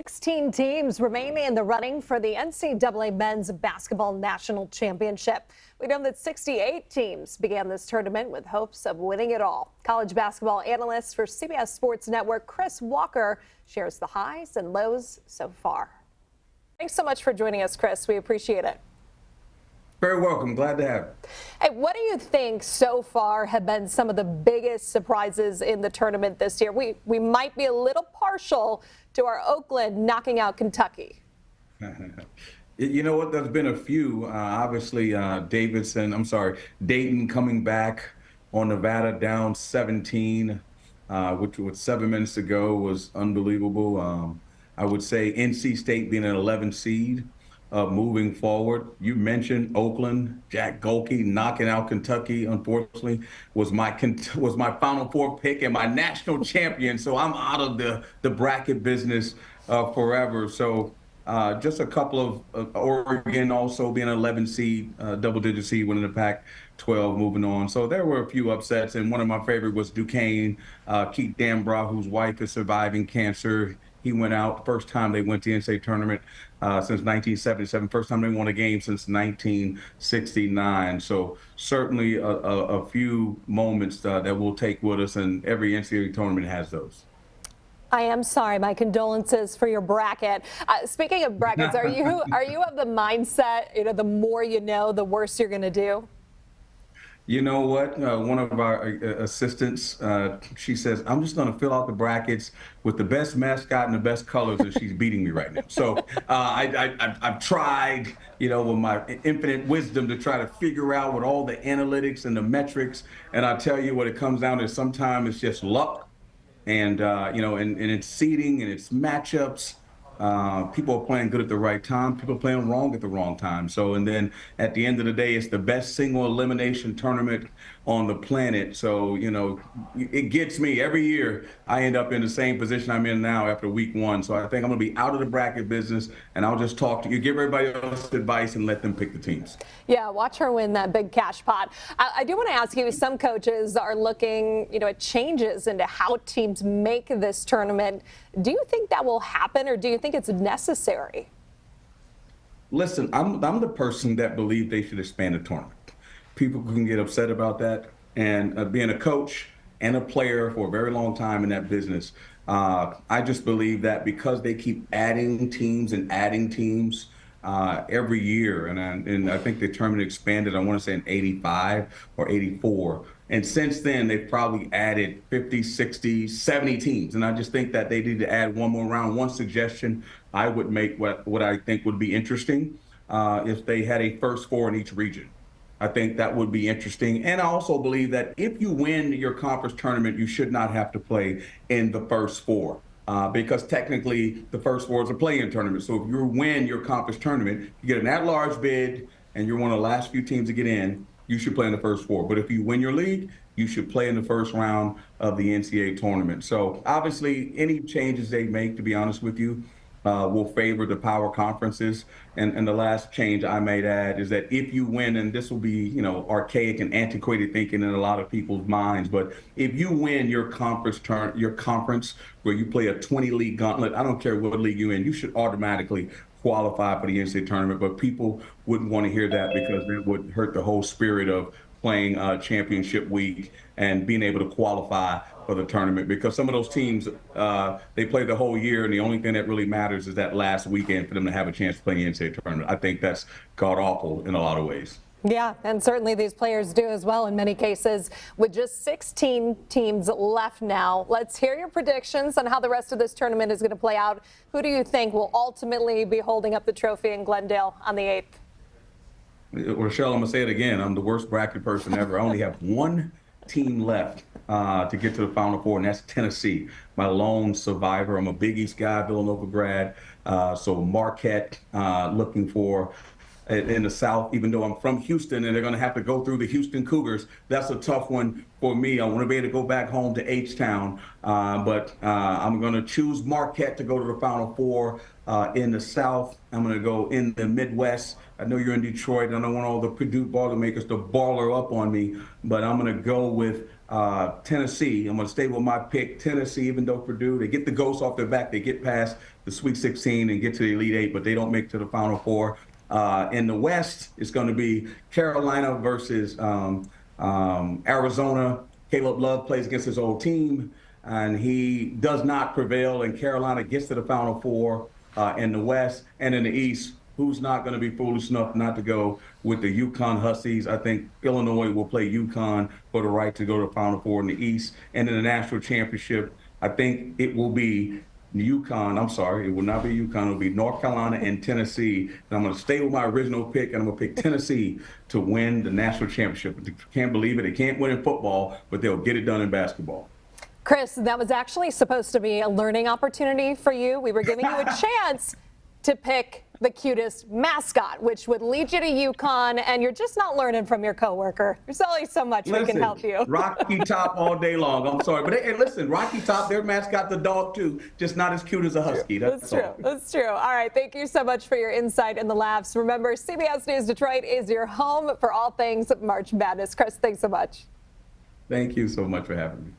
16 teams remain in the running for the NCAA Men's Basketball National Championship. We know that 68 teams began this tournament with hopes of winning it all. College basketball analyst for CBS Sports Network, Walker, shares the highs and lows so far. Thanks so much for joining us, Chris. We appreciate it. Very welcome. Glad to have you. Hey, what do you think so far have been some of the biggest surprises in the tournament this year? We might be a little partial to our Oakland knocking out Kentucky. You know what? There's been a few. Obviously, Dayton coming back on Nevada down 17, which with 7 minutes to go was unbelievable. I would say NC State being an 11 seed. Moving forward, you mentioned Oakland, Jack Golke knocking out Kentucky. Unfortunately, was my Final Four pick and my national champion. So I'm out of the bracket business forever. So just a couple of Oregon also being an 11 seed, double-digit seed, winning the Pac-12, moving on. So there were a few upsets, and one of my favorite was Duquesne, Keith Dambrah, whose wife is surviving cancer. He went out first time they went to the NCAA tournament since 1977. First time they won a game since 1969. So certainly a few moments that we'll take with us, and every NCAA tournament has those. I am sorry. My condolences for your bracket. Speaking of brackets, are you of the mindset, the more you know, the worse you're going to do? You know what? One of our assistants, she says, I'm just going to fill out the brackets with the best mascot and the best colors, and she's beating me right now. So I've tried, with my infinite wisdom to try to figure out with all the analytics and the metrics. And I tell you what it comes down to, sometimes it's just luck and, and it's seeding and it's matchups. People are playing good at the right time. People are playing wrong at the wrong time. So, and then at the end of the day, it's the best single elimination tournament on the planet. So, it gets me every year. I end up in the same position I'm in now after week one. So I think I'm going to be out of the bracket business, and I'll just talk to you, give everybody else advice, and let them pick the teams. Yeah, watch her win that big cash pot. I do want to ask you, some coaches are looking, at changes into how teams make this tournament. Do you think that will happen, or do you think it's necessary? Listen, I'm the person that believes they should expand the tournament. People can get upset about that, and being a coach and a player for a very long time in that business, I just believe that because they keep adding teams and adding teams every year, and I think the tournament expanded, I want to say in 85 or 84. And since then, they've probably added 50, 60, 70 teams. And I just think that they need to add one more round. One suggestion I would make, what I think would be interesting, if they had a first four in each region. I think that would be interesting. And I also believe that if you win your conference tournament, you should not have to play in the first four. Because technically the first four is a play-in tournament. So if you win your conference tournament, you get an at-large bid, and you're one of the last few teams to get in, you should play in the first four. But if you win your league, you should play in the first round of the NCAA tournament. So obviously, any changes they make, to be honest with you, will favor the power conferences. And the last change I might add is that if you win, and this will be, archaic and antiquated thinking in a lot of people's minds, but if you win your conference where you play a 20-league gauntlet, I don't care what league you're in, you should automatically qualify for the NCAA tournament. But people wouldn't want to hear that, because it would hurt the whole spirit of playing championship week and being able to qualify for the tournament, because some of those teams, they play the whole year, and the only thing that really matters is that last weekend for them to have a chance to play in the NCAA tournament. I think that's god-awful in a lot of ways. Yeah, and certainly these players do as well in many cases. With just 16 teams left now, let's hear your predictions on how the rest of this tournament is going to play out. Who do you think will ultimately be holding up the trophy in Glendale on the 8th? Rochelle, I'm going to say it again. I'm the worst bracket person ever. I only have one team left to get to the Final Four, and that's Tennessee, my lone survivor. I'm a Big East guy, Villanova grad, so Marquette looking for in the South, even though I'm from Houston and they're going to have to go through the Houston Cougars. That's a tough one for me. I want to be able to go back home to H-Town, but I'm going to choose Marquette to go to the Final Four. In the South, I'm going to go in the Midwest. I know you're in Detroit. I don't want all the Purdue Boilermakers to baller up on me, but I'm going to go with Tennessee. I'm going to stay with my pick, Tennessee, even though Purdue, they get the ghost off their back. They get past the Sweet 16 and get to the Elite Eight, but they don't make it to the Final Four. In the West, it's going to be Carolina versus Arizona. Caleb Love plays against his old team, and he does not prevail, and Carolina gets to the Final Four in the West. And in the East, who's not going to be foolish enough not to go with the UConn Huskies? I think Illinois will play UConn for the right to go to the Final Four in the East. And in the national championship, I think it will be UConn. I'm sorry, it will not be UConn. It will be North Carolina and Tennessee. And I'm going to stay with my original pick, and I'm going to pick Tennessee to win the national championship. I can't believe it. They can't win in football, but they'll get it done in basketball. Chris, that was actually supposed to be a learning opportunity for you. We were giving you a chance to pick the cutest mascot, which would lead you to UConn, and you're just not learning from your coworker. There's only so much we can help you. Rocky Top all day long. I'm sorry. But hey, listen, Rocky Top, their mascot's a dog too, just not as cute as a husky. That's true. That's true. All right. Thank you so much for your insight and the laughs. Remember, CBS News Detroit is your home for all things March Madness. Chris, thanks so much. Thank you so much for having me.